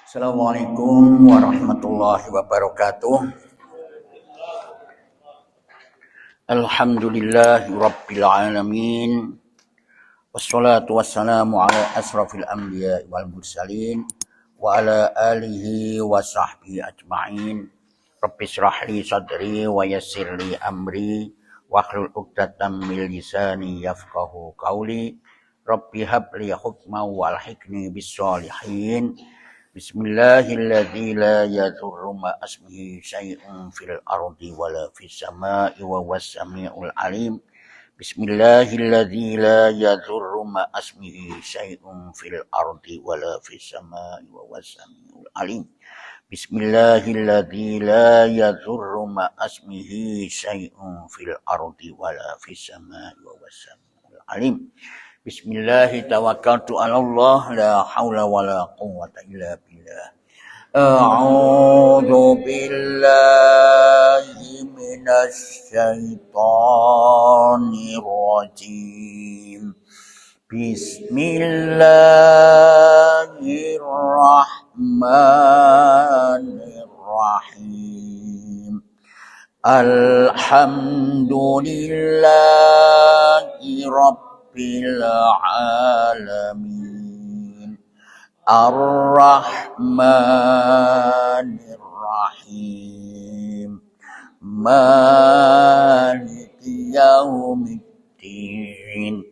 Assalamualaikum warahmatullahi wabarakatuh. Alhamdulillahi rabbil alamin. Wassalatu wassalamu ala asrafil anbiya wal mursalin wa ala alihi wa sahbihi ajma'in. Rabbi shrah li sadri wa yassir li amri wahlul 'uqdatam min lisani yafqahu qawli. Rabbi habli hukman walhiqni bis sholihin. Bismillahilladzi la yadurru ma asmihi syai'un fil ardi wala fis sama'i wa huwas samiul alim. Bismillahilladzi la yadurru ma asmihi syai'un fil ardi wala fis sama'i wa huwas samiul alim. Bismillahilladzi la yadurru ma asmihi syai'un fil ardi wala fis sama'i wa huwas samiul alim. Bismillahi tawakkaltu 'ala Allah la haula wala quwwata illa billah. A'udzu billahi minasy syaithanir rajim. Bismillahirrahmanirrahim. Alhamdulillahi rabbil alamin. Ar-Rahmanir Rahim. Maliki yaumiddin.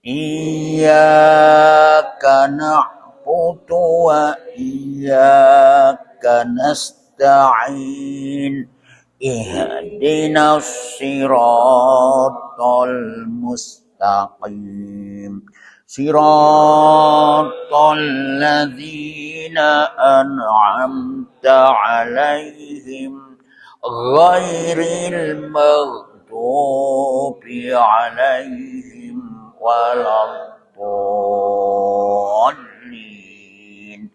Iyyaka na'budu wa iyyaka nasta'in. Ihdinas siratal mustaqim. Siratal ladzina an'amta 'alaihim ghairil maghdubi 'alaihim waladdallin.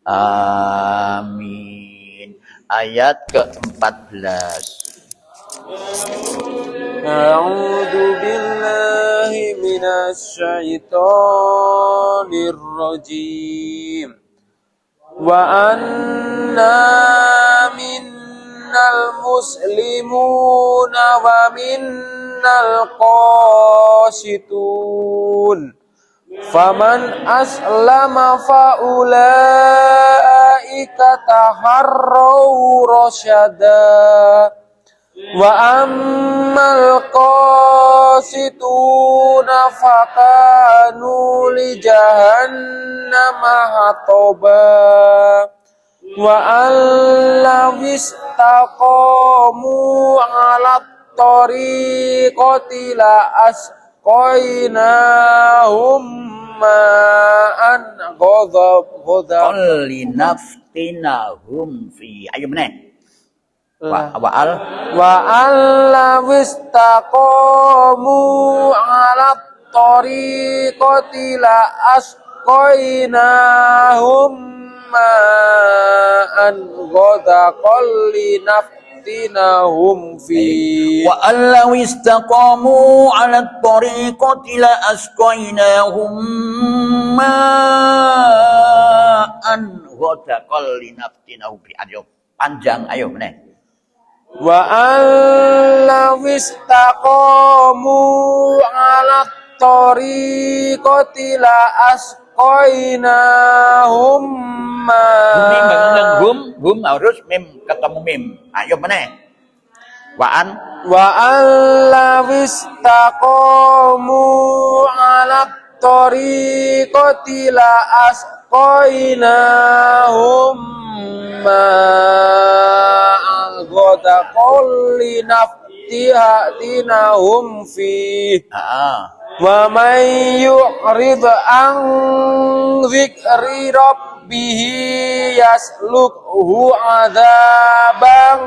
Amin. Ayat ke-14. A'udzu billahi minasy syaithanir rajim. Wa anna minnal muslimuna wa minnal qasitun. Faman aslama fa ulaika taharraw rasyada. Wa ammal qasituna fakanu li jahannama hataba. Wa allaw istaqamu 'alat tariqati la asqainahum ma'an ghadab Linaftinahum fi. Ayo meneh. Wa alla wistaqamu 'ala tariqati la asqainahum ma'an ghadaqal linaftinahum fi. Wa alla wistaqamu 'ala tariqati la asqainahum ma'an ghadaqal linaftinahum fi. Ayo panjang, ayo meneh. Wa alla wistaqamu 'ala tariqati la asqainahum Gum harus mim ketemu mim. Ayo meneh. Wa alla wistaqamu 'ala tariqati la asqainahum ghadaqal linaftinahum fi. Wa may yu'rid an dzikri rabbih yaslukhu 'adzaban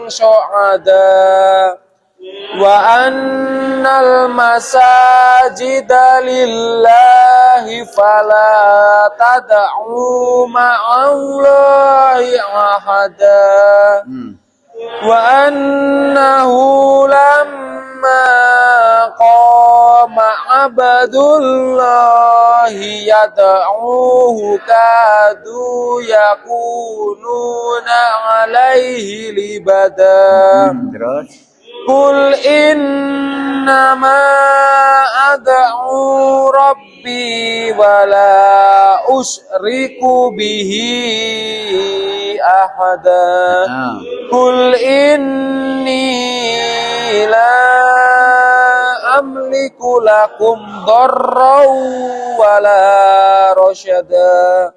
syu'ada. Wa annal masajida lillahi fala tad'u ma'allahi ahada. Wa annahu lamma qama abdullahi yad'uhu kadu yakununa alaihi libada. Terus Qul innama ad'u rabbi wa la usyriku bihi ahada. Qul inni la amliku lakum darran wa la rasyada.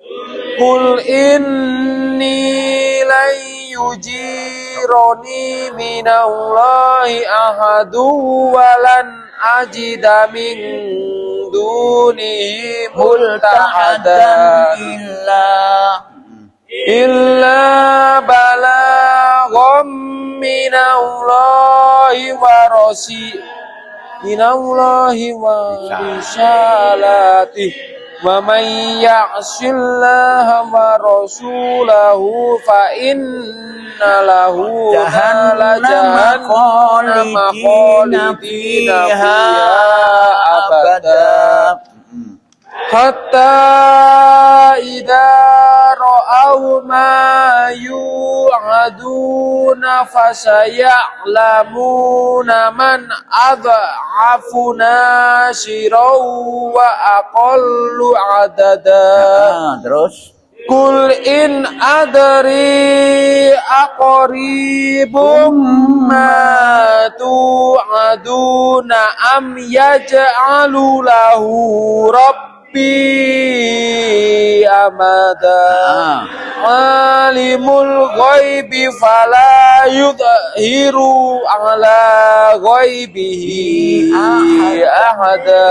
Qul inni lan yujirani minallahi ahadu walan ajida min dunihi multahadan illa balagham minallahi wa risalatihi. Wa man ya'sillaha wa rasulahu fa inna lahu jahannama khalidina fiha abada. Hatta idza ra'aw ma yu'aduna fasaya'lamuna man adhafu nasiran wa aqallu adada. terus Kul in adri aqribum ma tu'aduna am yaj'alu lahu rabbi amada. Alimul ghaibi fala yudhiru ala ghaibihi ahada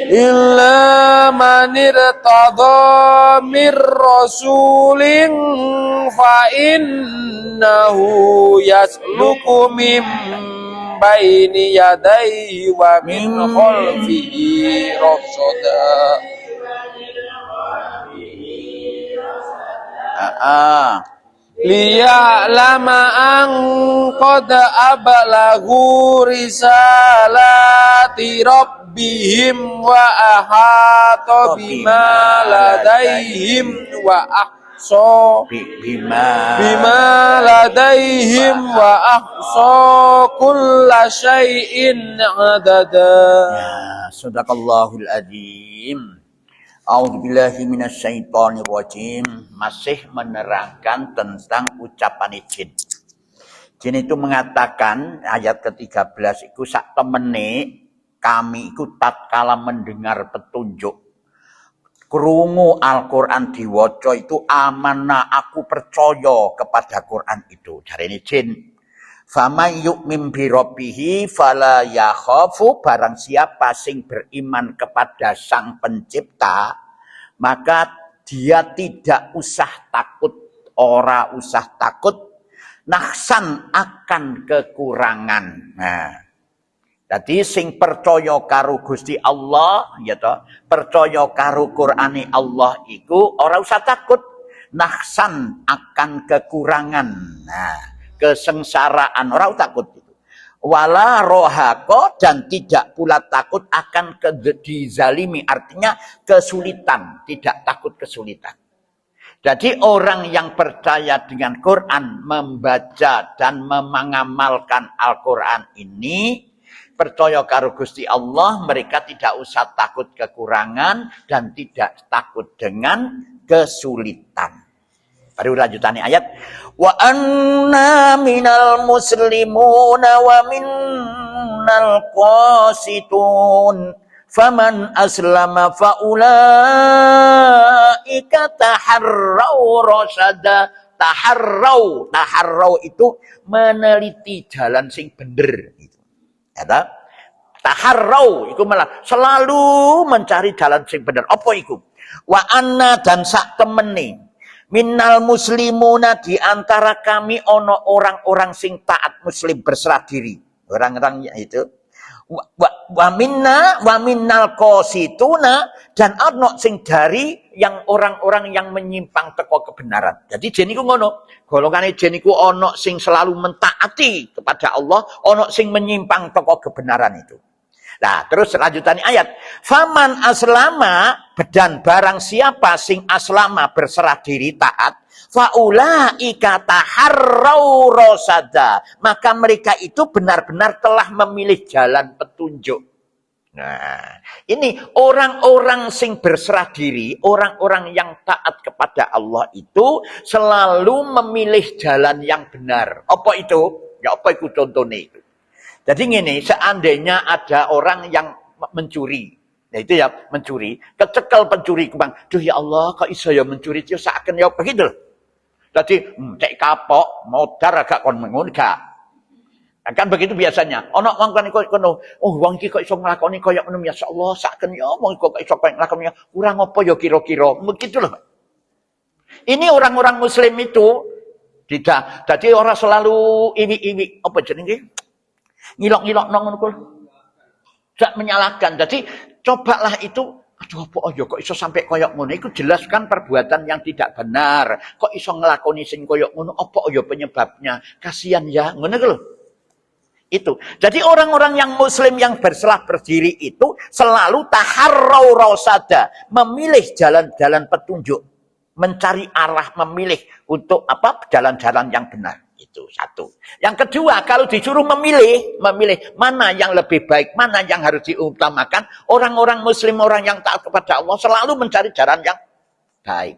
illa man irtada mir rasulin fa innahu yasluku min baini yadayhi wa min khalfihi rasada. Liya'lama an qad ablaghu risalati rabbihim wa ahata bima ladaihim wa ahsa bima ladaihim wa ahsa kulla syai'in adada. Sadaqallahul adzim. A'udzubillahi minasyaitonirrajim. Masih menerangkan tentang ucapan jin. Jin itu mengatakan ayat ke-13 itu sak temene kami itu tatkala mendengar petunjuk krungu Al-Qur'an diwaca itu amanah aku percaya kepada Quran itu. Jarene jin. Faman yu'min bi rabbih fala yakhafu, barang siapa sing beriman kepada Sang Pencipta maka dia tidak usah takut, ora usah takut nahsan akan kekurangan. Nah, jadi sing percaya karo Gusti Allah ya toh, percaya karo Qur'ane Allah iku ora usah takut nahsan akan kekurangan. Nah, kesengsaraan orang takut itu. Wala rohako, dan tidak pula takut akan dizalimi, artinya kesulitan, tidak takut kesulitan. Jadi orang yang percaya dengan Quran, membaca dan mengamalkan Al-Quran ini, percaya karo Gusti Allah, mereka tidak usah takut kekurangan dan tidak takut dengan kesulitan. Baru lanjutannya ayat. Wa anna minal muslimuna wa minnal qasitun faman aslama faulaika taharrau rasyada. Taharrau itu meneliti jalan sing bener gitu. Ya ta? Taharrau itu malah selalu mencari jalan sing bener. Apa iku? Wa anna, dan sak temene minnal muslimuna, di antara kami ono orang-orang sing taat muslim berserah diri. Orang-orang itu. Wa minnal qasituna, dan ono sing dari yang orang-orang yang menyimpang teko kebenaran. Jadi jin iku ngono. Golongane jin iku ono sing selalu mentaati kepada Allah, ono sing menyimpang teko kebenaran itu. Nah, terus lanjutannya ayat. Faman aslama, dan barang siapa sing aslama berserah diri taat, faulaika taharrau rosada, maka mereka itu benar-benar telah memilih jalan petunjuk. Nah, ini orang-orang sing berserah diri, orang-orang yang taat kepada Allah itu selalu memilih jalan yang benar. Apa itu? Ya apa itu contohnya itu? Jadi gini, seandainya ada orang yang mencuri, nah itu ya mencuri, kecekel pencuri kebang, duh ya Allah, kok iso ya mencuri itu seakan ya begitu. Jadi cek kapok, modar agak kon mengun gak. Kan begitu biasanya. Ono wong kan kono, oh wong iki kok iso nglakoni koyo ngono ya Allah, saken ya wong kok iso nglakoni kurang apa ya kira-kira. Begitu loh. Ini orang-orang muslim itu tidak, jadi orang selalu iwi-iwi apa jenenge? Ngilok-ngilok nang ngono kuwi. Tidak menyalahkan. Jadi cobalah itu, aduh apa ya kok iso sampai koyok ngono, iku jelaskan perbuatan yang tidak benar. Kok iso nglakoni sing koyok ngono, apa ya penyebabnya? Kasihan ya, ngono lho. Itu. Jadi orang-orang yang muslim yang berserah berdiri itu selalu taharrau rasada, memilih jalan-jalan petunjuk, mencari arah, memilih untuk apa? Jalan-jalan yang benar. Itu satu. Yang kedua, kalau disuruh memilih mana yang lebih baik, mana yang harus diutamakan, orang-orang muslim, orang yang taat kepada Allah selalu mencari jalan yang baik.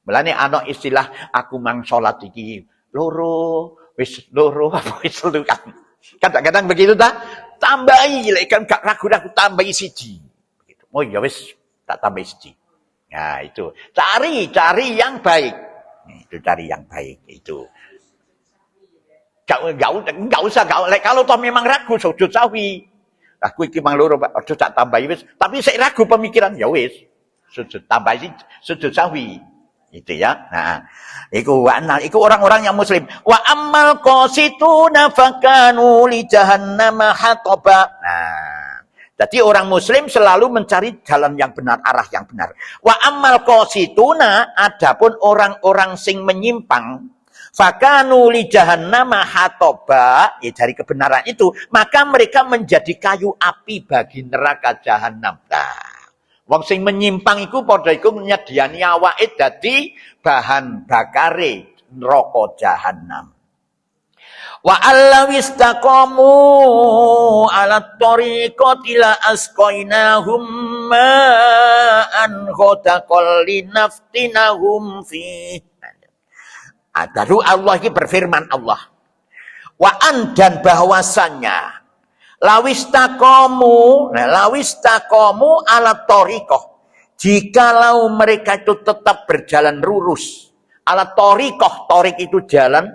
Mulane ana istilah aku mang salat iki loro, wis loro apa wis telu kan. Kadang-kadang begitu ta? Tambahi lek kan gak ragu-ragu tambahi siji. Begitu. Oh ya wis tak tambahi siji. Nah, itu. Cari yang baik. Itu cari yang baik itu. Enggak usah kalau toh memang ragu sujud sahwi. Aku iki mang loro Pak, aja tak tambahi wis. Tapi saya ragu pemikiran ya wis. Sujud tambahi sujud sahwi. Itu ya. Nah, iku orang-orang yang muslim. Wa ammal qasituna fakanu li jahannama hataba. Nah, jadi orang muslim selalu mencari jalan yang benar, arah yang benar. Wa ammal qasituna, adapun orang-orang sing menyimpang, fakanu li jahannama hataba, ya dari kebenaran itu, maka mereka menjadi kayu api bagi neraka jahanam. Nah, wong sing menyimpang iku padha iku nyediani awake dadi bahan bakare neraka jahanam. Wa allawistaqamu ala tariqati la asqainahum ma'an ghadaqal linaftinahum fi. Baru Allah ini berfirman Allah. Wa'an, dan bahwasannya lawistaqamu ala tariqah, jikalau mereka itu tetap berjalan lurus ala tariqah, tariq itu jalan,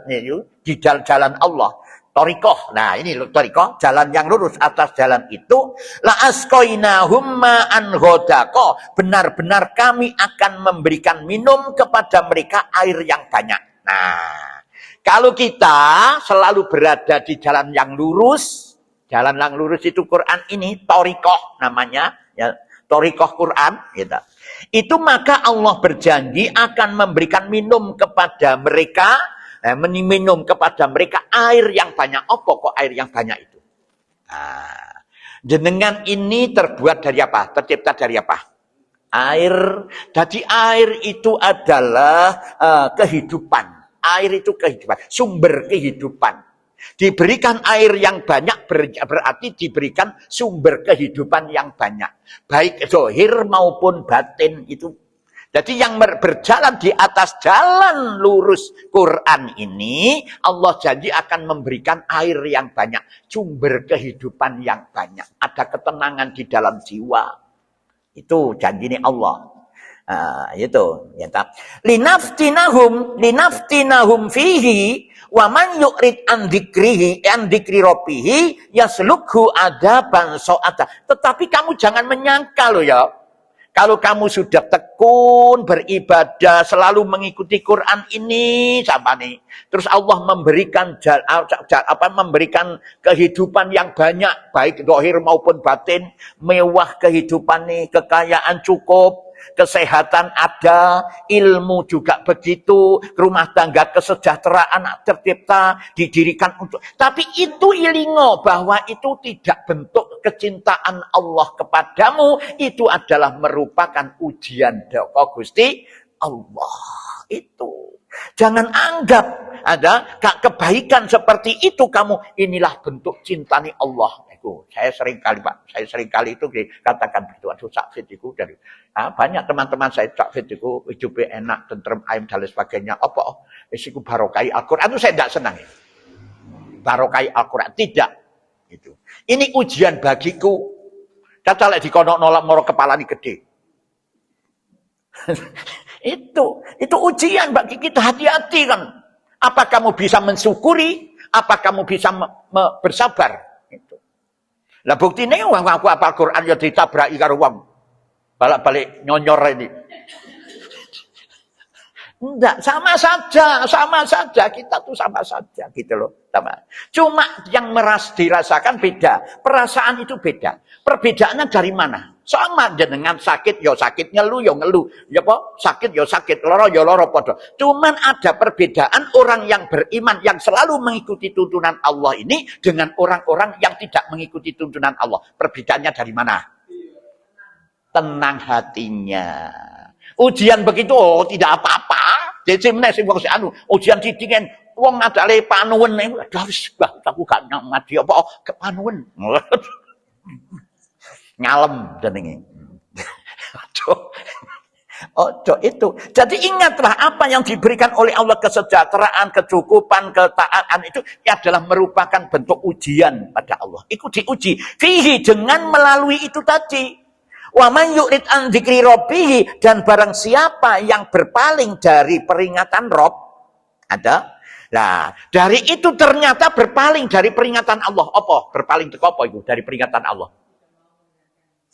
di jalan Allah, tariqah. Nah, ini tariqah, jalan yang lurus atas jalan itu, la asqainahum ma'an ghadaqa, benar-benar kami akan memberikan minum kepada mereka air yang banyak. Nah, kalau kita selalu berada di jalan yang lurus itu Quran ini, tariqah namanya, ya, tariqah Quran, gitu. Itu maka Allah berjanji akan memberikan minum kepada mereka, minum kepada mereka air yang banyak. Apa kok air yang banyak itu? Nah, jenengan ini terbuat dari apa? Tercipta dari apa? Air. Jadi air itu adalah kehidupan. Air itu kehidupan, sumber kehidupan. Diberikan air yang banyak berarti diberikan sumber kehidupan yang banyak. Baik zahir maupun batin itu. Jadi yang berjalan di atas jalan lurus Quran ini, Allah janji akan memberikan air yang banyak, sumber kehidupan yang banyak. Ada ketenangan di dalam jiwa. Itu janji Allah. Itu ya tak. Linaftinahum fihi wa man yu'rid an dzikri rabbih yaslukhu adaban so'ata. Tetapi kamu jangan menyangka loh ya. Kalau kamu sudah tekun beribadah, selalu mengikuti Quran ini sama nih. Terus Allah memberikan memberikan kehidupan yang banyak, baik zahir maupun batin, mewah kehidupan nih, kekayaan cukup, kesehatan ada, ilmu juga begitu, rumah tangga kesejahteraan tercipta, didirikan untuk. Tapi itu ilingo bahwa itu tidak bentuk kecintaan Allah kepadamu itu adalah merupakan ujian doko Gusti Allah. Itu. Jangan anggap ada kebaikan seperti itu kamu, inilah bentuk cintani Allah. Saya sering kali itu dikatakan begitu. Aduh, sakit itu dari banyak teman-teman saya sakit itu hidupnya enak, tentrem, ayam dan sebagainya. Apa? Isiku barokai Al-Quran itu saya tidak senang. Barokai Al-Quran tidak. Itu. Ini ujian bagiku. Caca lek dikonok nolak moro kepala ini gede. itu ujian bagi kita, hati-hati kan. Apa kamu bisa mensyukuri? Apa kamu bisa bersabar? Lah bukti ini wong aku apa Al-Quran ya ditabraki karo wong. Balik-balik nyonyor ini. Enggak, sama saja. Kita tuh sama saja gitu loh. Sama. Cuma yang dirasakan beda. Perasaan itu beda. Perbedaannya dari mana? Sama jenengan sakit, ya sakit, ngeluh, ya ngeluh. Ya apa? Sakit, ya sakit, loro, ya loro podo. Cuman ada perbedaan orang yang beriman, yang selalu mengikuti tuntunan Allah ini, dengan orang-orang yang tidak mengikuti tuntunan Allah. Perbedaannya dari mana? Tenang hatinya. Ujian begitu, oh tidak apa-apa. Jadi ujian didingin, wong adale panuwen, wis aku gak ngaji apa kepanuwen. Ngalem jenenge. Ojo itu. Jadi ingatlah apa yang diberikan oleh Allah, kesejahteraan, kecukupan, ketaatan itu adalah merupakan bentuk ujian pada Allah. Itu diuji. Fihi, dengan melalui itu tadi. Wa man yurid an dzikri rabbih, dan barang siapa yang berpaling dari peringatan Rabb, ada. Nah, dari itu ternyata berpaling dari peringatan Allah. Apa? Berpaling ke apa itu dari peringatan Allah?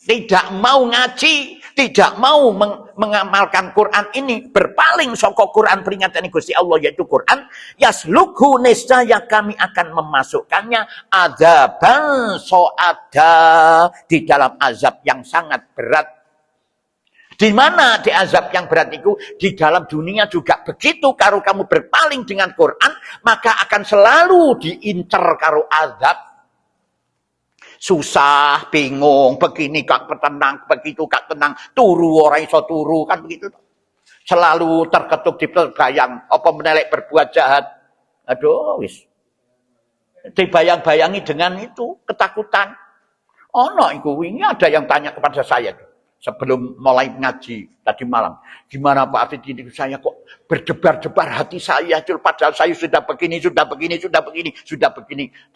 Tidak mau ngaji, tidak mau mengamalkan Quran ini, berpaling saka Quran peringatan Gusti Allah yaitu Quran, yaslukhu, niscaya kami akan memasukkannya adzaban so'ada, di dalam azab yang sangat berat. Di mana di azab yang berat itu? Di dalam dunia juga begitu. Kalau kamu berpaling dengan Quran, maka akan selalu diincar karo azab. Susah, bingung, begini kak tenang, begitu kak tenang, turu orang iso turu, kan begitu. Selalu terketuk di terbayang, apa menelek berbuat jahat. Aduh, wis. Dibayang-bayangi dengan itu, ketakutan. Oh no, ini ada yang tanya kepada saya sebelum mulai ngaji tadi malam. Gimana Pak Afid, ini saya kok berdebar-debar hati saya, padahal saya sudah begini.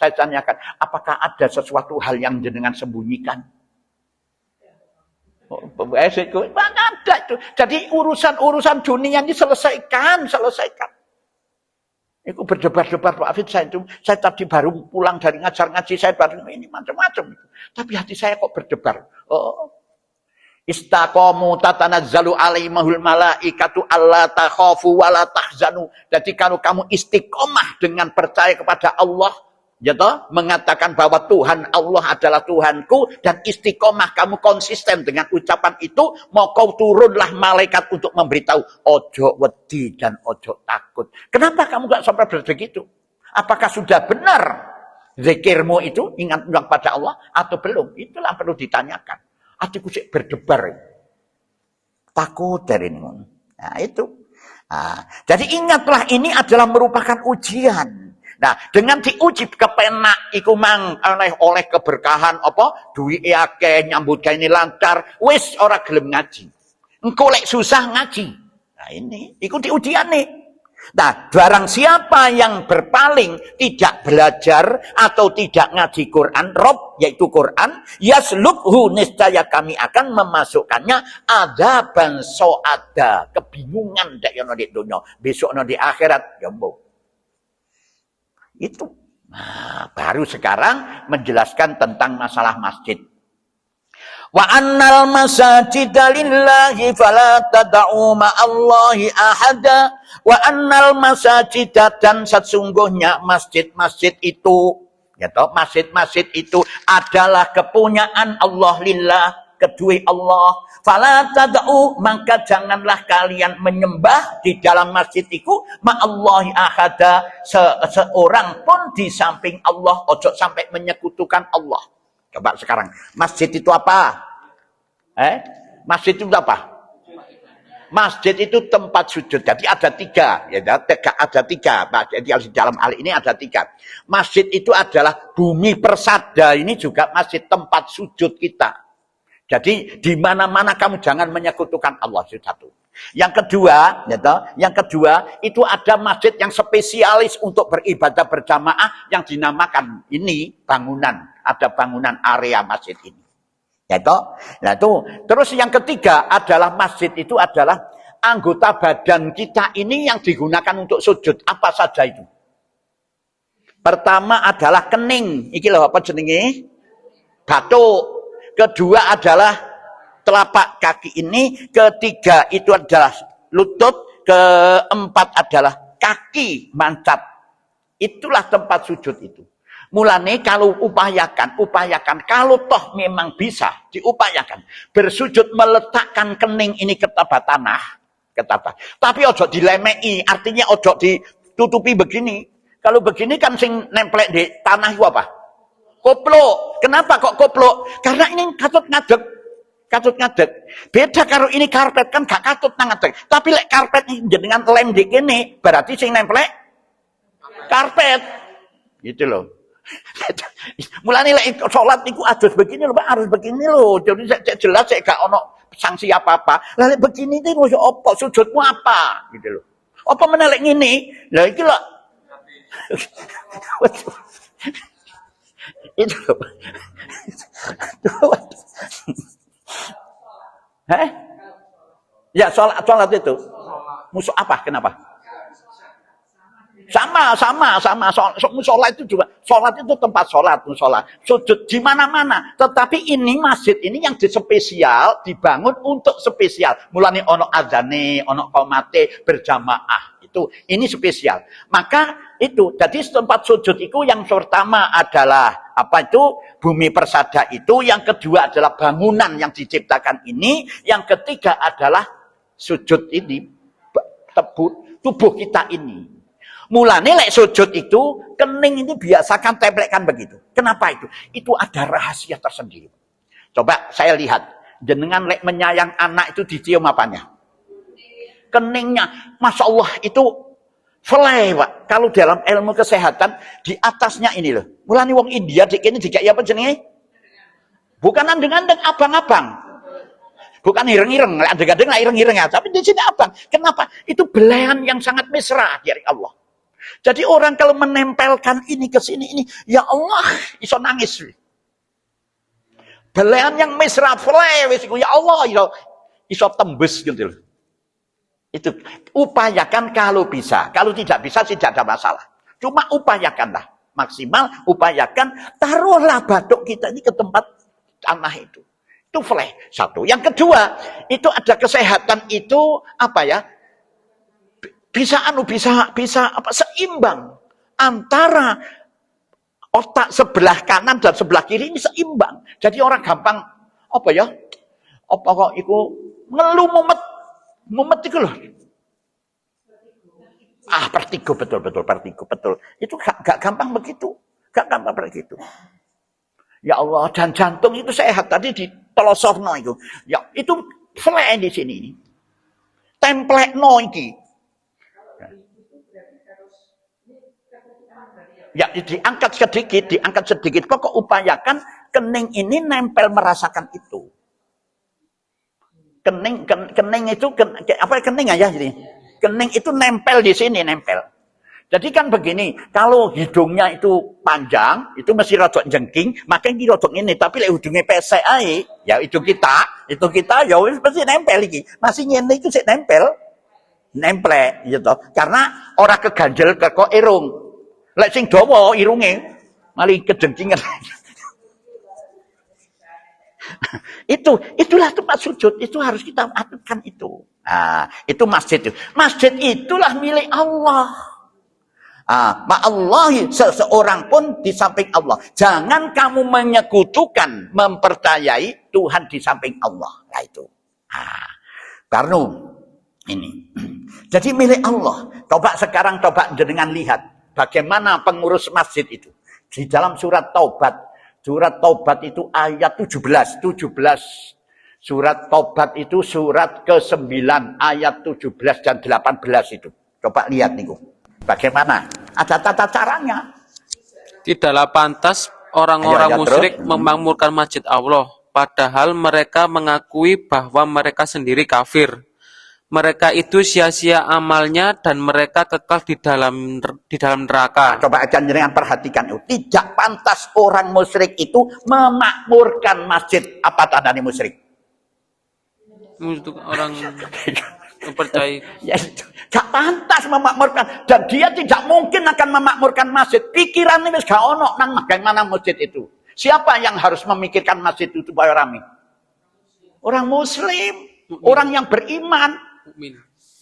Saya tanyakan, apakah ada sesuatu hal yang jenengan sembunyikan? Ada itu. Jadi urusan dunia ini selesaikan. Itu berdebar-debar Pak Afid, saya tadi baru pulang dari ngaji, saya baru ini macam-macam. Tapi hati saya kok berdebar. Istaqamu tatanazzalu alaihimul malaikatu alla takhafu wa la tahzanu. Jadi kalau kamu istiqomah dengan percaya kepada Allah, ya toh, mengatakan bahwa Tuhan Allah adalah Tuhanku, dan istiqomah kamu konsisten dengan ucapan itu, maka turunlah malaikat untuk memberitahu, ojo wedi dan ojo takut. Kenapa kamu gak sampai begitu? Apakah sudah benar zikirmu itu ingat pada Allah atau belum? Itulah perlu ditanyakan. Hatiku sih berdebar. Takut dari ini. Nah, itu. Nah, jadi ingatlah ini adalah merupakan ujian. Nah, dengan diuji kepenak iku mang oleh keberkahan apa? Duwike akeh, nyambut gawe ini lancar, wis ora gelem ngaji. Engko lek susah ngaji. Nah, ini iku diujiane. Nah, barang siapa yang berpaling, tidak belajar atau tidak ngaji Quran, Rob, yaitu Quran, yaslukhu, niscaya kami akan memasukkannya adzaban so'ada, kebingungan dak yono di dunia, besok no di akhirat, jombo. Itu. Nah, baru sekarang menjelaskan tentang masalah masjid. Wa annal masajida lillahi fala tad'u ma'allahi ahada. Wa annal masajida, dan sesungguhnya masjid-masjid itu, ya toh, masjid-masjid itu adalah kepunyaan Allah lillah, kedua Allah. Fala tad'u, maka janganlah kalian menyembah di dalam masjid itu ma'allahi ahada, seorang pun di samping Allah, ojo sampai menyekutukan Allah. Coba sekarang, masjid itu apa? Masjid itu apa? Masjid itu tempat sujud. Jadi ada tiga. Ya, ada tiga. Jadi di dalam hal ini ada tiga. Masjid itu adalah bumi persada. Ini juga masjid tempat sujud kita. Jadi di mana-mana kamu jangan menyekutukan Allah. Satu. Yang kedua, itu ada masjid yang spesialis untuk beribadah berjamaah yang dinamakan ini bangunan. Ada bangunan area masjid ini. Nah itu. Terus yang ketiga adalah masjid itu adalah anggota badan kita ini yang digunakan untuk sujud. Apa saja itu? Pertama adalah kening. Iki lho apa jenenge? Batuk. Kedua adalah telapak kaki ini. Ketiga itu adalah lutut. Keempat adalah kaki mancat. Itulah tempat sujud itu. Mulane kalau upayakan kalau toh memang bisa diupayakan bersujud meletakkan kening ini ke tanah, tapi ojo dilemei, artinya ojo ditutupi begini. Kalau begini kan sing nemplek di tanah itu apa? Koplo. Kenapa kok koplo? Karena ini katut ngadeg. Beda karo ini karpet kan gak katut ngadeg. Tapi lek karpet ini jenengan lem di kene, berarti sing nemplek karpet. Gitu loh. Mulane lek salat niku harus begini loh, Pak, harus begini loh. Jadi jelas saya gak ono sanksi apa-apa. Lah lek begini itu yo apa sujudmu apa? Gitu loh. Apa menelek ngene? Lah iki lho. Itu loh. Ya salat itu. Musuh apa? Kenapa? Sama. Musola itu juga. Sholat itu tempat sholat. Musola. Sujud di mana-mana. Tetapi ini masjid ini yang spesial dibangun untuk spesial. Mulane ono azane, ono qomate berjamaah. Ini spesial. Maka itu. Jadi tempat sujud itu yang pertama adalah apa itu? Bumi persada itu. Yang kedua adalah bangunan yang diciptakan ini. Yang ketiga adalah sujud ini. Tubuh kita ini. Mulane lek sujud itu kening ini biasakan templekkan begitu. Kenapa itu? Itu ada rahasia tersendiri. Coba saya lihat, jenengan lek menyayang anak itu dicium apanya? Keningnya. Masya Allah itu fly, Pak. Kalau dalam ilmu kesehatan di atasnya ini loh. Mulane wong India dik ini dikai apa jenenge? Bukan andeng-andeng, abang-abang. Bukan ireng-ireng, adeng-adeng lah ireng-ireng ya. Tapi di sini abang. Kenapa? Itu belahan yang sangat mesra dari Allah. Jadi orang kalau menempelkan ini ke sini ini, ya Allah, iso nangis. Belahan yang mesra, ya Allah, iso tembus gitu loh. Itu upayakan kalau bisa. Kalau tidak bisa tidak ada masalah. Cuma upayakanlah. Maksimal upayakan, taruhlah batuk kita ini ke tempat tanah itu. Itu flash. Satu. Yang kedua, itu ada kesehatan itu apa ya? Bisa seimbang antara otak sebelah kanan dan sebelah kiri ini seimbang. Jadi orang gampang apa ya? Apa kok iku ngelu mumet iku lho. Vertigo betul. Itu gak gampang begitu. Ya Allah, dan jantung itu sehat tadi ditolosokno itu. Ya, itu flat di sini. Templekno iki. Ya diangkat sedikit. Pokok upayakan kening ini nempel merasakan itu. Kening itu apa kening aja jadi. Kening itu nempel di sini, nempel. Jadi kan begini, kalau hidungnya itu panjang, itu mesti rodok jengking, maka ini rodok ini. Tapi lek hidungnya pesek ae, ya hidung kita ya mesti nempel iki. Masih ngene itu sik nempel gitu. Karena orang keganjel kok irung. Lek sing dawa irunge malah kejengkingan. Itulah tempat sujud, itu harus kita aturkan itu. Nah, itu masjid itu. Masjid itulah milik Allah. Ma'allahi, seseorang pun di samping Allah. Jangan kamu menyekutukan, mempercayai Tuhan di samping Allah. Nah itu. Karena ini. Jadi milik Allah. Coba jenengan lihat. Bagaimana pengurus masjid itu. Di dalam surat Taubat. Surat Taubat itu ayat 17. Surat Taubat itu surat ke-9 ayat 17 dan 18 itu. Coba lihat niku. Bagaimana? Ada tata caranya. Tidaklah pantas orang-orang musyrik memakmurkan masjid Allah, padahal mereka mengakui bahwa mereka sendiri kafir. Mereka itu sia-sia amalnya dan mereka kekal di dalam neraka. Nah, coba jangan perhatikan itu. Tidak pantas orang musyrik itu memakmurkan masjid. Apa tandanya musyrik? Untuk orang mempercayai. Ya, gak pantas memakmurkan, dan dia tidak mungkin akan memakmurkan masjid. Pikirannya wis gak ono nang bagaimana masjid itu. Siapa yang harus memikirkan masjid itu supaya rame? Orang muslim, orang yang beriman.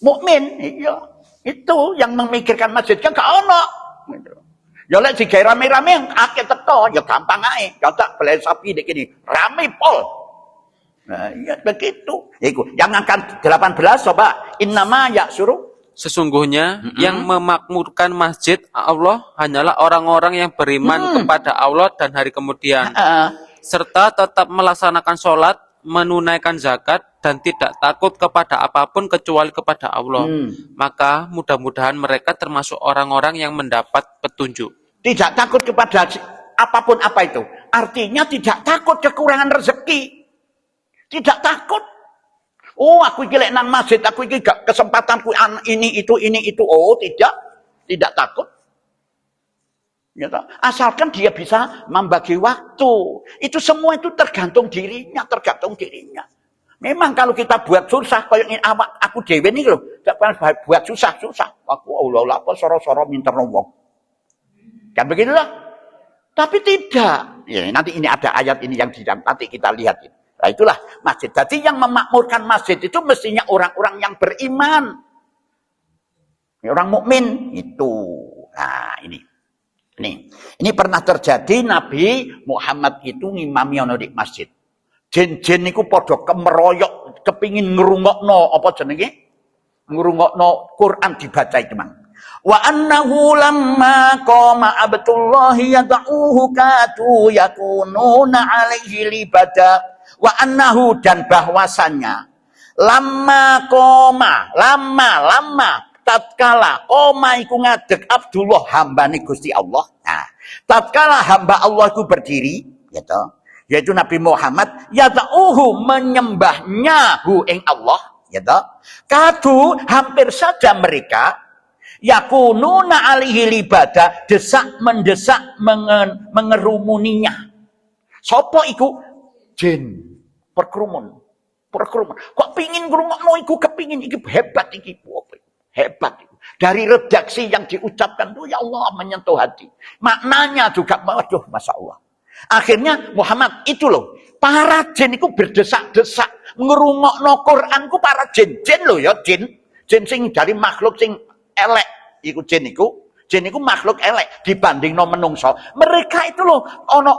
Mukmin, iya. Itu yang memikirkan masjid kan gak ono. Ya lek digawe rame-rame akeh teko, ya gampang ae. Kata beli sapi nek kene, rame pol. Nah, iya begitu. Iku yang angkat 18 coba innama ya'suru. Sesungguhnya yang memakmurkan masjid Allah hanyalah orang-orang yang beriman kepada Allah dan hari kemudian, serta tetap melaksanakan sholat, menunaikan zakat, dan tidak takut kepada apapun kecuali kepada Allah. Maka mudah-mudahan mereka termasuk orang-orang yang mendapat petunjuk. Tidak takut kepada apapun apa itu. Artinya tidak takut kekurangan rezeki. Tidak takut. Oh, aku iki lek nang masjid, aku iki gak kesempatanku ini itu. Oh, tidak takut. Ya, asalkan dia bisa membagi waktu. Itu semua itu tergantung dirinya. Memang kalau kita buat susah, kayak ini aku dewe nih loh, buat susah. Aku Allah apa soro-soro minta wong. Kan begitulah. Tapi tidak. Ya, nanti ini ada ayat ini yang nanti kita lihat. Nah, itulah masjid. Jadi yang memakmurkan masjid itu mestinya orang-orang yang beriman. Orang mukmin itu. Nah, ini pernah terjadi Nabi Muhammad itu ngimami ana di masjid. Jin-jin niku padha kemeroyok kepingin ngrungokno apa jenenge? Ngrungokno Quran dibaca itu, Mang. Wa annahu lamma qama abdullahi yad'uhu katu yakununa alaihi libada. Wa annahu dan bahwasannya lama tatkala koma iku ngadeg Abdullah hambane Gusti Allah. Nah, tatkala hamba Allah itu berdiri, gitu, yaitu Nabi Muhammad, yad'uhu menyembahnya hu ing Allah, gitu. Kadu hampir saja mereka yakununa alihi libada, mendesak mengerumuninya. Sopo iku? Jin, perkerumun. Kok pingin ngrungokno iku kepingin iki hebat iki. Hebat itu. Dari redaksi yang diucapkan itu ya Allah menyentuh hati. Maknanya juga waduh Masya Allah. Akhirnya Muhammad itu loh. Para jin itu berdesak-desak. Ngerungokno Quran ku para jin. Jin loh ya jin. Jin sing dari makhluk sing elek. Iku jin iku. Jin iku makhluk elek dibanding no menungso. Mereka itu loh ono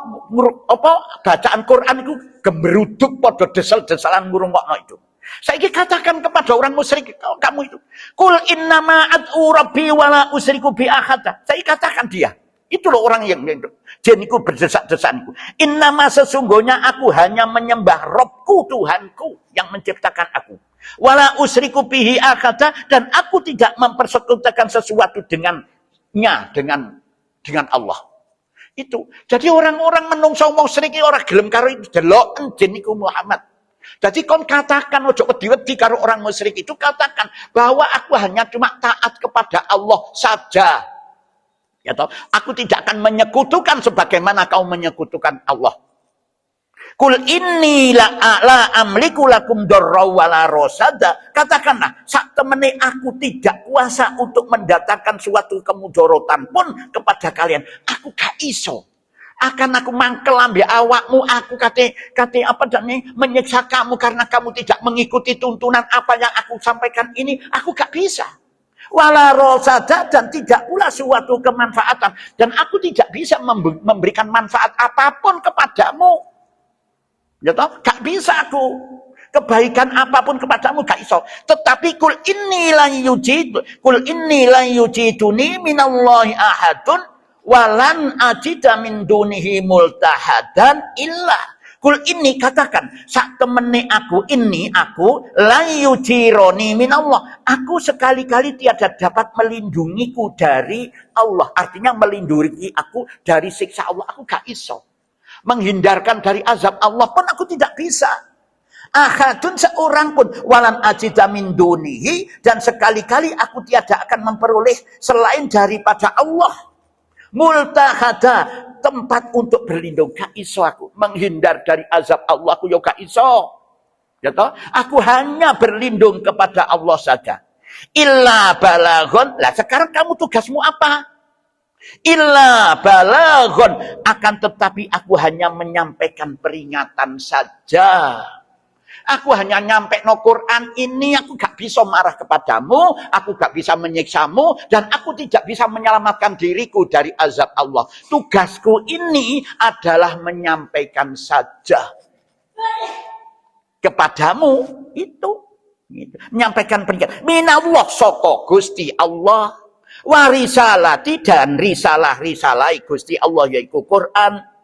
bacaan Quran itu gemeruduk pada desal-desalan ngrungokno itu. Saya katakan kepada orang musyrik, kamu itu, kul innama ad'u rabbi wala usriku bi ahada. Saya katakan dia, itu loh orang yang jeniku berdesak-desakanku. Innama sesungguhnya aku hanya menyembah Robku, Tuhanku yang menciptakan aku. Wala usriku bihi ahada, dan aku tidak mempersekutukan sesuatu dengan Allah. Itu. Jadi orang-orang menungso musyrik orang gelem karo delok jeniku Muhammad. Jadi kon katakan ojo wedi-wedi karo orang musyrik itu, katakan bahwa aku hanya cuma taat kepada Allah saja. Ya toh, aku tidak akan menyekutukan sebagaimana kau menyekutukan Allah. Kul inni la amliku lakum darra wala rasada. Katakanlah, sak temene aku tidak kuasa untuk mendatangkan suatu kemudorotan pun kepada kalian. Aku gak iso. Akan aku mangkel ambil awakmu, aku kate apa jane menyiksa kamu karena kamu tidak mengikuti tuntunan apa yang aku sampaikan ini, aku gak bisa. Wala rasada, dan tidak pula suatu kemanfaatan, dan aku tidak bisa memberikan manfaat apapun kepadamu. Ya toh, gak bisa aku. Kebaikan apapun kepadamu gak iso. Tetapi kul inni la yujiduni minallahi ahadun Walan ajida min dunihi multahadan illa. Kul ini katakan, sak temene aku la yujironi minallah. Aku sekali-kali tiada dapat melindungiku dari Allah. Artinya melindungi aku dari siksa Allah. Aku gak iso. Menghindarkan dari azab Allah pun aku tidak bisa. Ahadun seorang pun walan ajida min dunihi, dan sekali-kali aku tiada akan memperoleh selain daripada Allah multahada, tempat untuk berlindung. Gak iso aku menghindar dari azab Allah, aku yo gak iso. Ya toh? Aku hanya berlindung kepada Allah saja. Illa balaghon. Lah sekarang kamu tugasmu apa? Illa balaghon, akan tetapi aku hanya menyampaikan peringatan saja. Aku hanya nyampe no Quran ini, aku gak bisa marah kepadamu, aku gak bisa menyiksamu, dan aku tidak bisa menyelamatkan diriku dari azab Allah. Tugasku ini adalah menyampaikan saja kepadamu itu. Menyampaikan peringatan. Minallah soko Gusti Allah. Warisalati, dan risalah Gusti Allah yaitu Quran.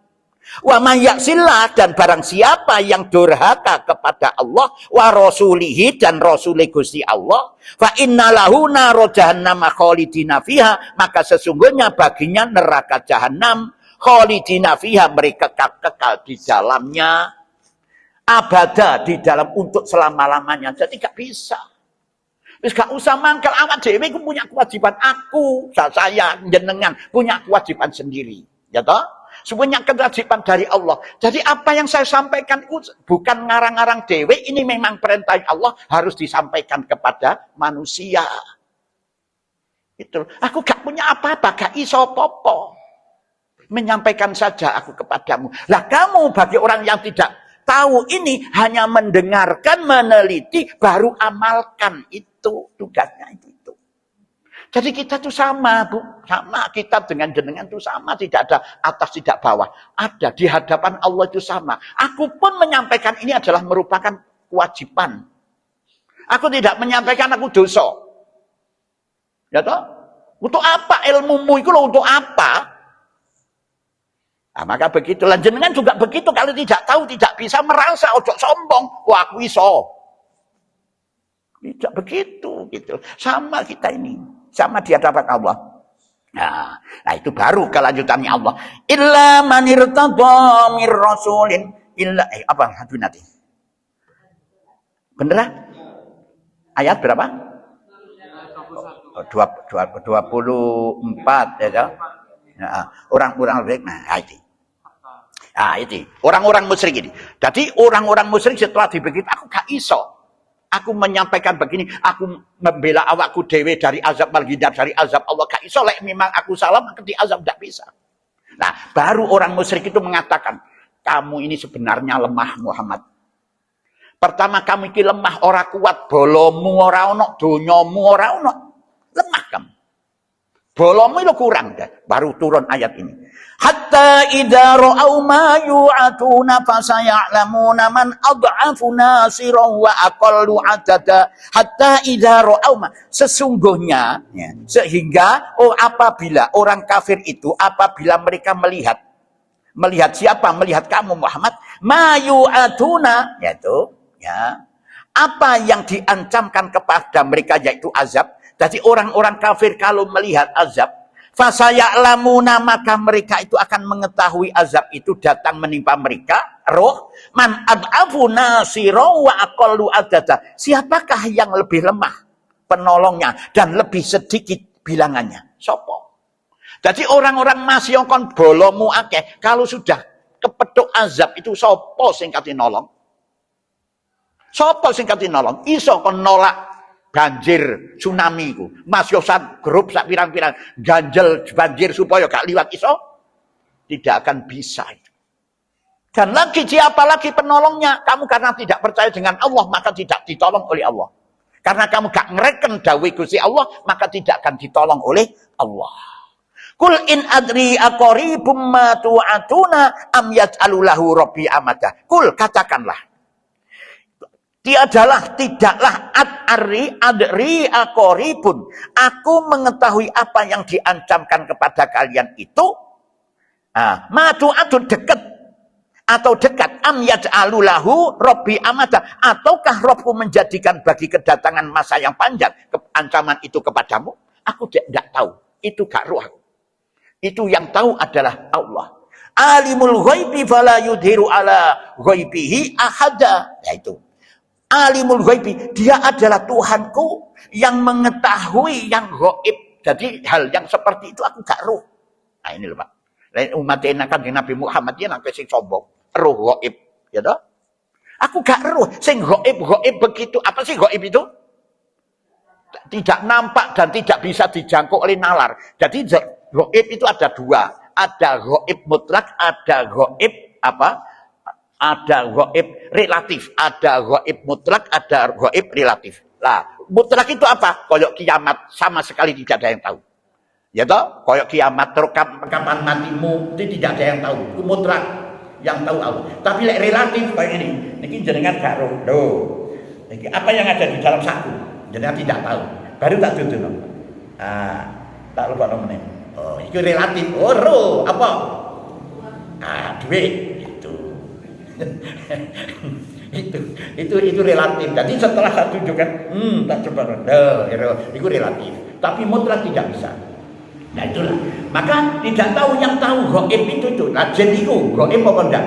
Wa may yaksillah, dan barang siapa yang durhaka kepada Allah, wa rasulihi, dan rasuli Gusti Allah, fa innalahu naro jahannam khalidina fiha, maka sesungguhnya baginya neraka jahanam khalidina fiha, mereka kekal di dalamnya abada, di dalam untuk selama-lamanya. Jadi gak bisa. Wis gak usah mangkel, awak dhewe ku punya kewajiban, aku saya jenengan punya kewajiban sendiri, ya toh? Semuanya kewajiban dari Allah. Jadi apa yang saya sampaikan itu bukan ngarang-ngarang dewe, ini memang perintah Allah harus disampaikan kepada manusia. Itu. Aku gak punya apa-apa, gak iso popo. Menyampaikan saja aku kepadamu. Lah kamu bagi orang yang tidak tahu ini hanya mendengarkan, meneliti, baru amalkan, itu tugasnya itu. Jadi kita tuh sama, Bu. Sama, kita dengan jenengan itu sama. Tidak ada atas, tidak bawah. Ada di hadapan Allah itu sama. Aku pun menyampaikan ini adalah merupakan kewajiban. Aku tidak menyampaikan aku dosa. Ya toh? Untuk apa ilmumu itu loh, untuk apa? Nah, maka begitulah. Jenengan juga begitu. Kalau tidak tahu, tidak bisa merasa. Ojo sombong. Wah, aku iso. Tidak begitu. Gitu. Sama kita ini. Sama di hadapan Allah. Nah, itu baru kelanjutannya Allah. Illa man irtadha mir rasulin illa apa hadu nanti. Bener? Ayat berapa? 24 ya kan? Nah, orang-orang musyrik. Nah, itu. Nah, itu. Orang-orang musyrik ini. Jadi orang-orang musyrik setelah dibegitu, aku gak iso. Aku menyampaikan begini, aku membela awakku dewe dari azab, menghindar dari azab Allah. Gak iso, memang aku salah, maka di azab tidak bisa. Nah, baru orang musyrik itu mengatakan, kamu ini sebenarnya lemah Muhammad. Pertama, kamu ini lemah, ora kuat, bolomu ora ono, donyomu ora ono. Lemah kamu. Bolomu itu kurang. Baru turun ayat ini. Hatta idza ra'au ma yu'atuna fasaya'lamuna man ad'afu nasiran wa aqallu adada. Hatta idza ra'au ma, sesungguhnya ya, sehingga apabila orang kafir itu apabila mereka melihat siapa? Melihat kamu Muhammad, ma yu'atuna, yaitu ya, apa yang diancamkan kepada mereka yaitu azab. Jadi orang-orang kafir kalau melihat azab, fasaya'lamuna, maka mereka itu akan mengetahui azab itu datang menimpa mereka. Roh man ad'afu nasiro wa aqallu adada. Siapakah yang lebih lemah penolongnya dan lebih sedikit bilangannya? Sopo? Jadi orang-orang masih kon bolomu akeh, kalau sudah kepeduk azab itu sopo sing kate nolong? Sopo sing kate nolong? Iso kon nolak banjir tsunami ku. Mas Yosan grup sak pirang-pirang ganjel banjir supaya gak liwat iso? Tidak akan bisa itu. Dan lagi siapa lagi penolongnya? Kamu karena tidak percaya dengan Allah maka tidak ditolong oleh Allah. Karena kamu gak ngereken dawuh Gusti Allah maka tidak akan ditolong oleh Allah. Kul in adri aqaribum ma tu'atuna am yaj'alu lahu rabbi amada. Kul, katakanlah. tidaklah adri akoribun. Aku mengetahui apa yang diancamkan kepada kalian itu. Madu'atun dekat atau dekat am yaj'alulahu rabbi amada, ataukah Robku menjadikan bagi kedatangan masa yang panjang ancaman itu kepadamu? Aku tidak tahu. Itu gak ruh aku. Itu yang tahu adalah Allah. Alimul ghaibi fala yudhiru ala ghaibihi ahada. Itu alimul ghaibi, dia adalah Tuhanku yang mengetahui yang gaib. Jadi hal yang seperti itu aku gak roh. Nah ini loh Pak. Lain umat ini kan di Nabi Muhammad dia nangke sing sombong, roh gaib, ya toh? Aku gak roh, sing gaib begitu. Apa sih gaib itu? Tidak nampak dan tidak bisa dijangkau oleh nalar. Jadi gaib itu ada dua, ada gaib mutlak, ada gaib apa? Ada gaib relatif, ada gaib mutlak, ada gaib relatif. Lah, mutlak itu apa? Koyok kiamat sama sekali tidak ada yang tahu. Ya toh, koyok kiamat kapan matimu itu tidak ada yang tahu. Itu mutlak, yang tahu Allah. Tapi relatif kayak ini jenengan gak roh. Loh. Apa yang ada di dalam saku? Jenengan tidak tahu. Baru tak tutup. Tak lupa nomornya. Oh, itu relatif. Oh, roh apa? Duit. itu relatif. Jadi setelah satu juga tak coba itu relatif. Tapi mutlak tidak bisa. Nah itulah. Maka tidak tahu yang tahu gaib itu. Nah jadi itu gaib apa enggak?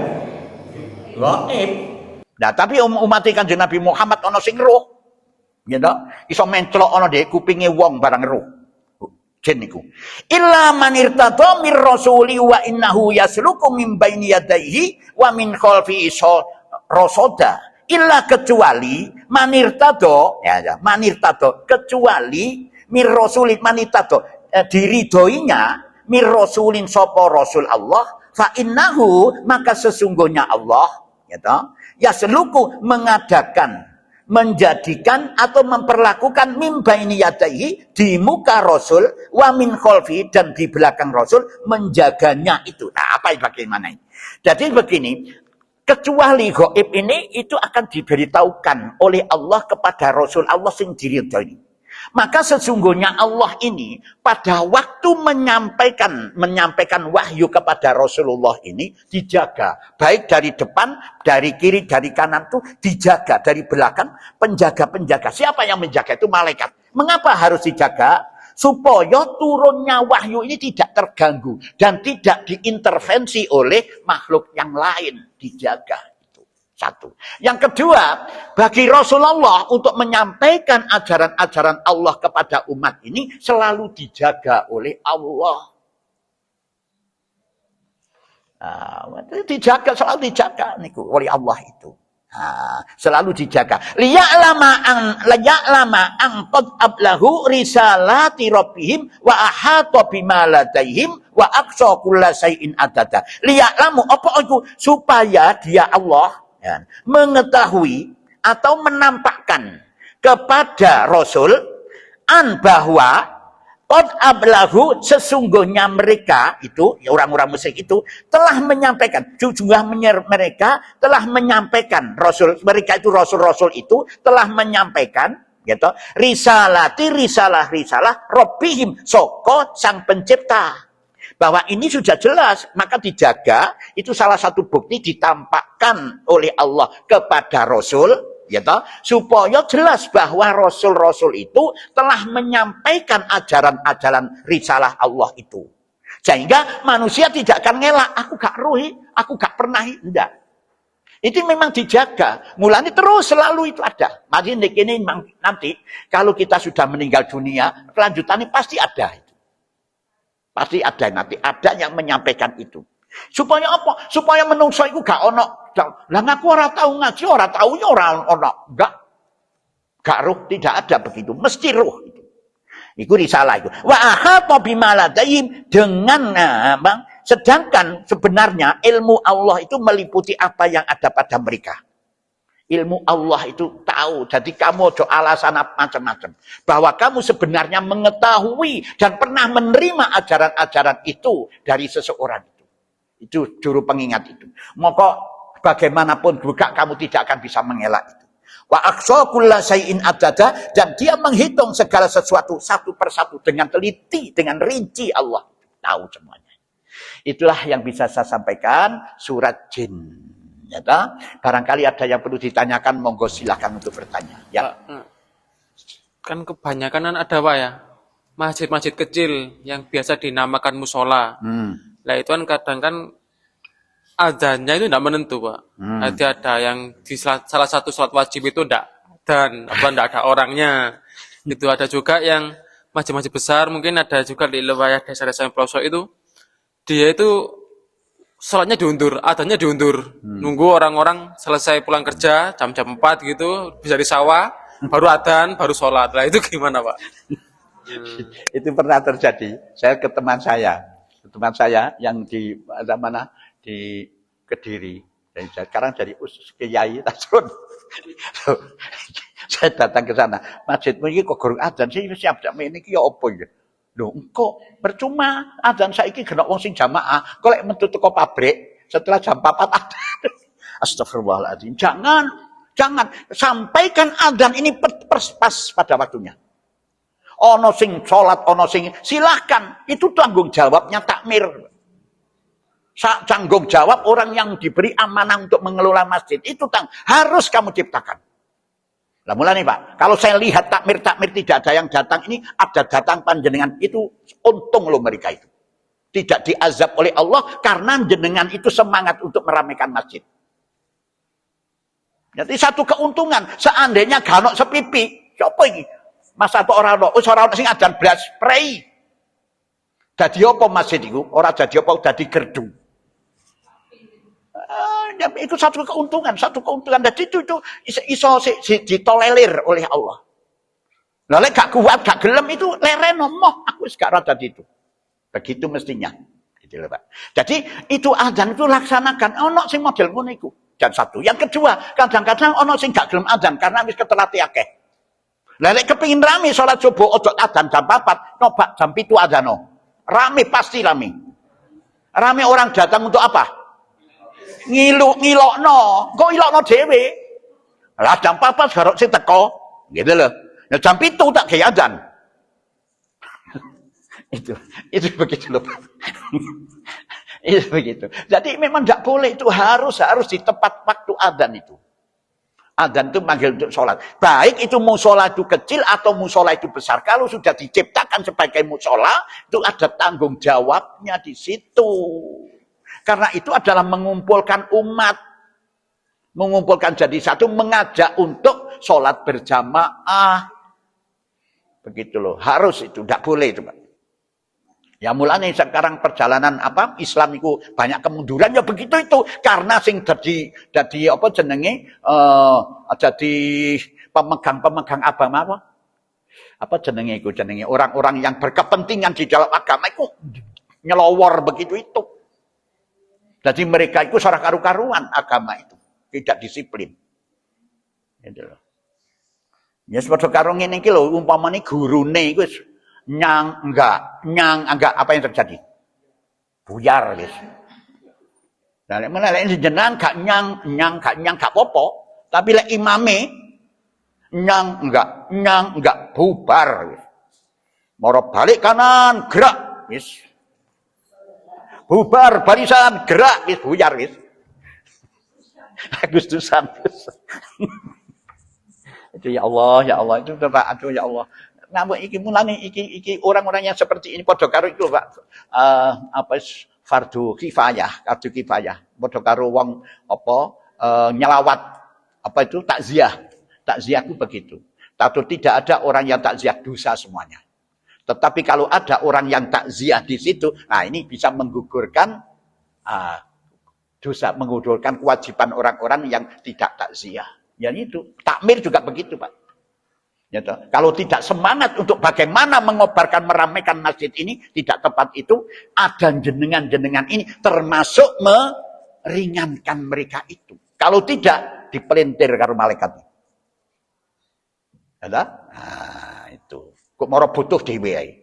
Gaib. Nah tapi umat Kanjeng Nabi Muhammad ana sing roh. Gitu. Iso mencelok ana dhek kupinge wong barang roh. Jin niku. Illa man irtada mir rasuli wa innahu yasluku min baini yadayhi wa min khalfi rasoda. Illa kecuali man irtada, man irtada kecuali mir rasuli man irtada diridoinya mir rasulin sapa rasul Allah fa innahu maka sesungguhnya Allah gitu. Yasluku menjadikan atau memperlakukan min baini yadaihi di muka Rasul wa min khalfi dan di belakang Rasul menjaganya itu. Nah, apa bagaimana ini? Jadi begini, kecuali gaib ini itu akan diberitahukan oleh Allah kepada Rasul Allah sing diridhoi. Maka sesungguhnya Allah ini pada waktu menyampaikan wahyu kepada Rasulullah ini dijaga. Baik dari depan, dari kiri, dari kanan itu dijaga. Dari belakang, penjaga-penjaga. Siapa yang menjaga? Itu malaikat. Mengapa harus dijaga? Supaya turunnya wahyu ini tidak terganggu. Dan tidak diintervensi oleh makhluk yang lain. Dijaga. Satu. Yang kedua, bagi Rasulullah untuk menyampaikan ajaran-ajaran Allah kepada umat ini selalu dijaga oleh Allah. Selalu dijaga niku oleh Allah itu. Selalu dijaga. Liya'lama an qad ablahu risalati rabbihim wa ahata bima ladaihim wa aqsa kullasyai'in adada. Liya'lamu apa itu? Supaya dia Allah mengetahui atau menampakkan kepada Rasul bahwa qad ablahu sesungguhnya mereka itu orang-orang musyrik itu telah menyampaikan mereka telah menyampaikan Rasul mereka itu Rasul-Rasul itu telah menyampaikan gitu risalah Rabbihim soko sang pencipta. Bahwa ini sudah jelas, maka dijaga, itu salah satu bukti ditampakkan oleh Allah kepada Rasul, ya toh, supaya jelas bahwa Rasul-Rasul itu telah menyampaikan ajaran-ajaran risalah Allah itu. Sehingga manusia tidak akan ngelak, aku gak ruhi, aku gak pernah, enggak. Itu memang dijaga, mulanya terus selalu itu ada. Makanya ini nanti, kalau kita sudah meninggal dunia, kelanjutannya pasti ada. Pasti ada nanti, ada yang menyampaikan itu. Supaya apa? Supaya menungso itu gak ono. Lah ngaku ora tahu ngaji, ora taunya ora ono. Gak roh, tidak ada begitu. Mesti roh itu. Itu risalah itu. Wa ahata bima ladaihim dengan sedangkan sebenarnya ilmu Allah itu meliputi apa yang ada pada mereka. Ilmu Allah itu tahu. Jadi kamu ada alasan macam-macam. Bahwa kamu sebenarnya mengetahui dan pernah menerima ajaran-ajaran itu dari seseorang itu. Itu juru pengingat itu. Maka bagaimanapun juga kamu tidak akan bisa mengelak itu. Wa aqsa kulla syai'in adada, dan dia menghitung segala sesuatu satu persatu dengan teliti, dengan rinci. Allah tahu semuanya. Itulah yang bisa saya sampaikan surat Jin. Ya, barangkali ada yang perlu ditanyakan, monggo silakan untuk bertanya. Ya. Kan kebanyakan ada Pak ya, masjid-masjid kecil yang biasa dinamakan musola. Nah itu kan kadang kan azannya itu tidak menentu Pak. Nanti ada yang di salah satu sholat wajib itu tidak ada orangnya. Itu ada juga yang masjid-masjid besar, mungkin ada juga di wilayah desa-desa yang pelosok itu, dia itu sholatnya diundur, adanya diundur. Nunggu orang-orang selesai pulang kerja jam-jam 4 gitu, bisa di sawah, baru adzan, baru sholat. Nah itu gimana Pak? Itu pernah terjadi. Saya ke teman saya yang di mana di Kediri. Dan sekarang jadi usus kiai Tasrun. Saya datang ke sana. Masjidmu ini kok gurung adzan sih siap ini ki apa ya? Loh, engko percuma adzan saiki kena wong sing jamaah. Kok lek metu teko pabrik setelah jam 4 adzan. Astagfirullahaladzim. Jangan sampaikan adzan ini pas pada waktunya. Ono sing salat, ono sing silahkan. Itu tanggung jawabnya takmir. Tanggung jawab orang yang diberi amanah untuk mengelola masjid. Itu harus kamu ciptakan. Lah mulane Pak, kalau saya lihat takmir tidak ada yang datang, ini ada datang panjenengan, itu untung loh mereka itu. Tidak diazab oleh Allah karena jenengan itu semangat untuk meramaikan masjid. Jadi satu keuntungan, seandainya ganok sepipi, siapa ini? Masa atau orang sing adzan blas prei. Dadi apa masjid itu? Ora dadi apa, dadi gerdu. Itu satu keuntungan. Dan itu iso ditolerir oleh Allah. Lalu gak kuat, gak gelem itu leren moh. Aku gak rada itu. Begitu mestinya. Gitu loh, Pak. Jadi itu adzan itu laksanakan. Ono sing model ngono iku. Dan satu. Yang kedua, kadang-kadang ono sing gak gelem adzan karena wis ketelati akeh. Lalu kepingin rame sholat subuh ojo adzan jam 4, nyoba jam 7 adzano. Rame pasti rame. Rame orang datang untuk apa? Ngilokno, kok ilokno dhewe. Lah jam 4 garuk sing teko, gitu loh. Nah jam 7 tak gawe adzan. itu begitu loh. Itu begitu. Jadi memang tidak boleh, itu harus di tepat waktu adzan itu. Adzan itu manggil untuk sholat. Baik itu musola itu kecil atau musola itu besar. Kalau sudah diciptakan sebagai musola, itu ada tanggung jawabnya di situ. Karena itu adalah mengumpulkan umat. Mengumpulkan jadi satu, mengajak untuk sholat berjamaah. Begitu loh. Harus itu, tidak boleh itu Pak. Ya mulanya sekarang perjalanan Islam itu banyak kemunduran, ya begitu itu. Karena sing jadi apa jenenge jadi pemegang agama apa jenenge orang-orang yang berkepentingan di dalam agama itu nyelowor begitu itu. Jadi mereka itu sarah karu-karuan agama itu, tidak disiplin. Gitu loh. Ya seperti karo ngene iki lho, umpamane gurune iku nyang enggak apa yang terjadi? Buyar wis. Lah nek jenengan gak nyang gak popo, tapi lek imame nyang enggak bubar wis. Moro balik kanan gerak wis. Bubar barisan gerak wis buyar wis. Agustusan. Itu ya Allah itu Pak, aduh ya Allah. Nambah iki mulane iki orang-orang yang seperti ini padha karo iku Pak. Fardu kifayah. Padha karo wong nyelawat itu takziah. Takziah itu begitu. Tentu tidak ada orang yang takziah dosa semuanya. Tetapi kalau ada orang yang takziah di situ, nah ini bisa menggugurkan dosa, menggugurkan kewajiban orang-orang yang tidak takziah. Ya itu, takmir juga begitu Pak. Ya, kalau tidak semangat untuk bagaimana mengobarkan, meramaikan masjid ini, tidak tepat itu, ada jenengan-jenengan ini termasuk meringankan mereka itu. Kalau tidak, dipelintir karo malaikat. Ada? Nah, itu. Kok mau butuh dhewe ae.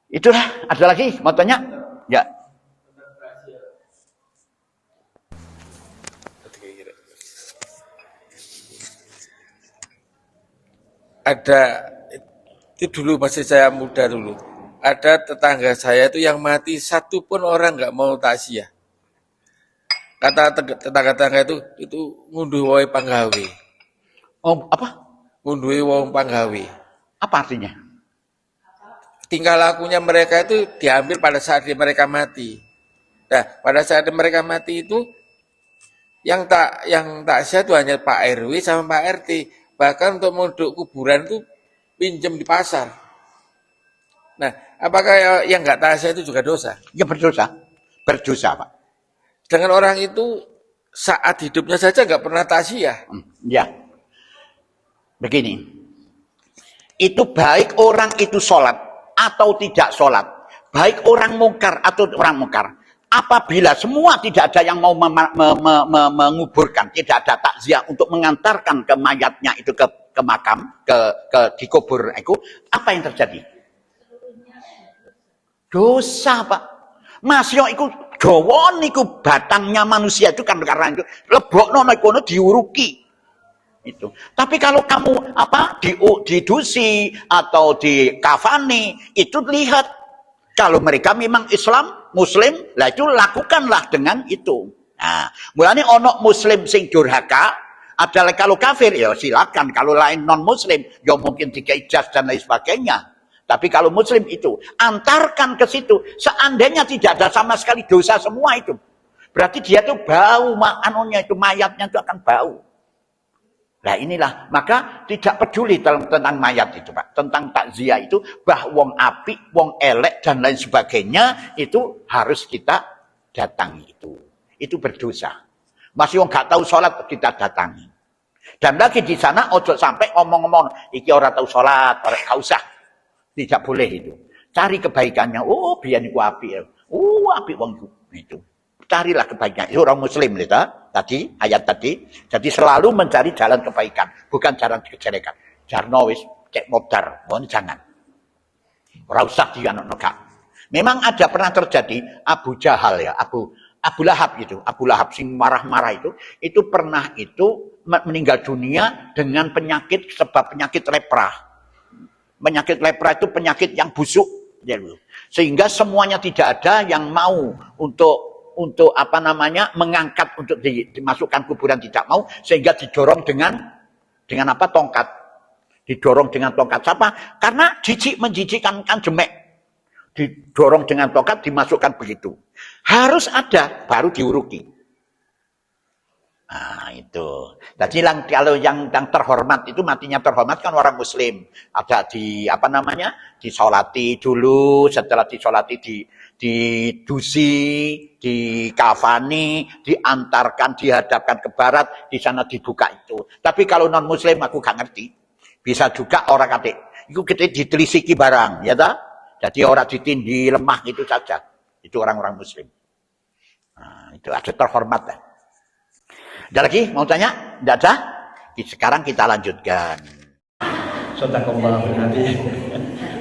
Itulah, ada lagi mau tanya? Ya. ada itu dulu masih saya muda dulu. Ada tetangga saya itu yang mati satu pun orang nggak mau takziah. Kata tetangga-tetangga itu ngunduh wae panggawe. Oh, apa? Ngunduhi wong panggawe. Apa artinya? Tingkah lakunya mereka itu diambil pada saat mereka mati. Nah, pada saat mereka mati itu yang takziah itu hanya Pak RW sama Pak RT. Bahkan untuk menduk kuburan itu pinjam di pasar. Nah, apakah yang nggak takziah itu juga dosa? Ya berdosa. Berdosa, Pak. Dengan orang itu saat hidupnya saja nggak pernah takziah. Ya. Begini. Itu baik orang itu sholat atau tidak sholat. Baik orang mungkar atau orang mungkar. Apabila semua tidak ada yang mau menguburkan, tidak ada takziah untuk mengantarkan ke mayatnya itu ke makam, dikubur itu, apa yang terjadi? Dosa, Pak. Masya iku gawon iku batangnya manusia itu kan karena itu lebokno kono diuruki. Itu. Tapi kalau kamu didusi atau dikafani, itu lihat kalau mereka memang Islam, Muslim, lah itu lakukanlah dengan itu. Nah, mulanya onok Muslim sing durhaka, adalah kalau kafir ya silakan, kalau lain non Muslim ya mungkin dikejas dan lain sebagainya. Tapi kalau Muslim itu antarkan ke situ, seandainya tidak ada sama sekali dosa semua itu, berarti dia tuh bau anunya itu mayatnya itu akan bau. Nah inilah, maka tidak peduli tentang mayat itu, Pak. Tentang takziah itu, bah wong apik, wong elek, dan lain sebagainya, itu harus kita datangi itu. Itu berdosa. Masih wong gak tahu sholat, kita datangi. Dan lagi di sana, ojo sampai ngomong-ngomong, iki orang tahu sholat, gak usah. Tidak boleh itu. Cari kebaikannya, oh biar niku apik. Oh apik wong itu. Carilah kebaikan. Itu orang Muslim tadi ayat tadi. Jadi selalu mencari jalan kebaikan, bukan jalan kejelekan. Jarno wis cek modar, mohon jangan. Ora usah dianokno. Memang ada pernah terjadi Abu Jahal ya, Abu Lahab itu, Abu Lahab sing marah-marah itu pernah itu meninggal dunia dengan penyakit sebab penyakit lepra. Penyakit lepra itu penyakit yang busuk, sehingga semuanya tidak ada yang mau untuk mengangkat untuk dimasukkan kuburan, tidak mau, sehingga didorong dengan tongkat. Didorong dengan tongkat siapa? Karena menjijikkan kan jemek. Didorong dengan tongkat, dimasukkan begitu. Harus ada baru diuruki. Nah, itu. Jadi kalau yang terhormat itu matinya terhormat kan orang Muslim. Ada disolati dulu, setelah disolati didusi, dikafani, diantarkan, dihadapkan ke barat, di sana dibuka itu. Tapi kalau non Muslim aku gak ngerti. Bisa juga orang kata, itu kita ditelisiki barang, ya tak? Jadi orang ditindih lemah itu saja. Itu orang-orang Muslim. Nah, itu ada terhormat. Ada lagi mau tanya? Tidak ada? Sekarang kita lanjutkan. Sadaqallahul adzim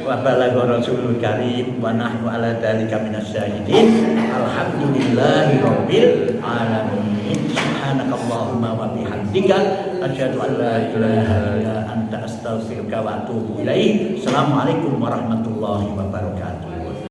wa balagha rasulul karim wa nahnu ala dzalika minas syahidin. Alhamdulillahi rabbil alamin. Subhanakallahumma wa bihamdika asyhadu an la ilaha illa anta astaghfiruka wa atubu ilaik. Assalamualaikum warahmatullahi wabarakatuh.